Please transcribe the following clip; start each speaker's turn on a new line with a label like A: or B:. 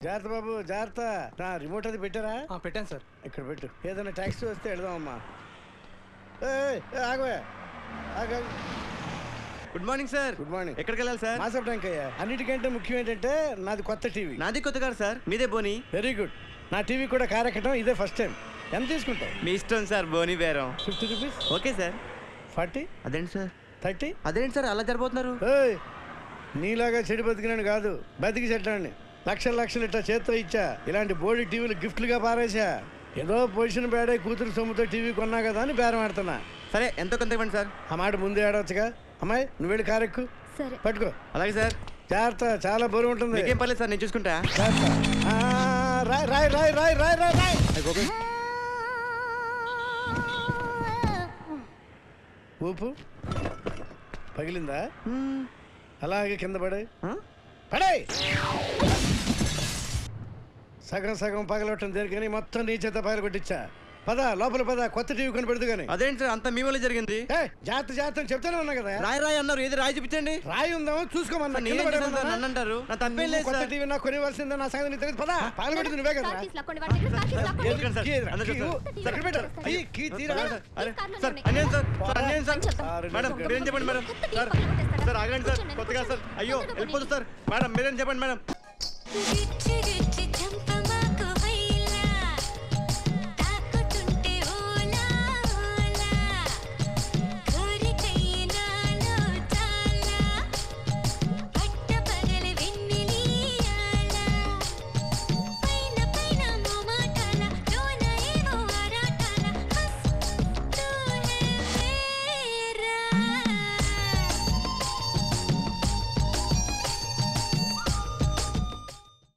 A: జాగ్రత్త బాబు జాగ్రత్త. నా రిమోట్ అది పెట్టారా?
B: పెట్టాను సార్.
A: ఇక్కడ పెట్టు. ఏదైనా ట్యాక్సీ వస్తే వెళదామమ్మా. ఆగవే ఆగు.
C: Good morning sir.
A: Good morning.
C: ఎక్కడికి వెళ్ళాలి సార్?
A: మాసప్ ట్యాంక్ అయ్యా. అన్నిటికంటే ముఖ్యం ఏంటంటే నాది కొత్త టీవీ.
C: నాది కొత్త కాదు సార్, మీదే బోని.
A: Very good. నా టీవీ కూడా కారెక్కటం ఇదే ఫస్ట్ టైం. ఎంత తీసుకుంటావు?
C: మీ ఇష్టం సార్, బోని బేరం.
A: 50 రూపీస్.
C: Okay sir.
A: 40.
C: అదేంటి సార్?
A: 30.
C: అదేంటి సార్ అలా జరిపోతున్నారు?
A: నీలాగా చెడు బతికినాను కాదు, బతికి చెట్లాన్ని లక్షలు లక్షలు ఇట్లా చేత్తో ఇచ్చా. ఇలాంటి బోడి టీవీలు గిఫ్ట్లుగా పారేసా. ఏదో పొజిషన్ బేడే కూతురు సొమ్ముతో టీవీ కొన్నా కదా అని బేరం ఆడుతున్నా.
C: సరే ఎంతో కొంత ఇవ్వండి సార్.
A: ఆ మాట ముందే ఆడవచ్చుగా. అమ్మాయి నువ్వు వెళ్ళి కారెక్కు.
D: సరే
A: పట్టుకో.
C: అలాగే సార్.
A: జాగ్రత్త, చాలా బరువు ఉంటుంది.
C: ఏం పర్లేదు సార్, నేను చూసుకుంటా.
A: రాయ్ రాయ్ రాయ్ రాయ్ రాయ్ రాయ్ రాయ్. ఊపు పగిలిందా? అలాగే కింద పడే పడే. సగం సగం పగలవటం దేనికని మొత్తం నీ చేత పగల కొట్టించా. పద లోపల పద, కొత్త టీవీ కొని పెడదు కానీ.
C: అదేంటి సార్ అంతా మీ వల్ల జరిగింది?
A: జాగ్రత్త జాగ్రత్త చెప్తానే ఉన్నా కదా.
C: రాయి రాయి అన్నారు, ఏది రాయి చూపించండి.
A: రాయి ఉందామో చూసుకోమన్నా.
C: నన్ను అంటారు, నా తప్పేం లేదు.
A: కొత్త టీవీ నాకు కొనివ్వాల్సిందే, నా సంగతి తెలియదు. పద పగలబెట్టింది నువ్వే కదా.
C: మేడం మీరేం చెప్పండి మేడం. సార్ సార్ ఆగండి సార్, కొత్తగా సార్. అయ్యో వెళ్ళిపోతుంది సార్. మేడం మీరేం చెప్పండి మేడం.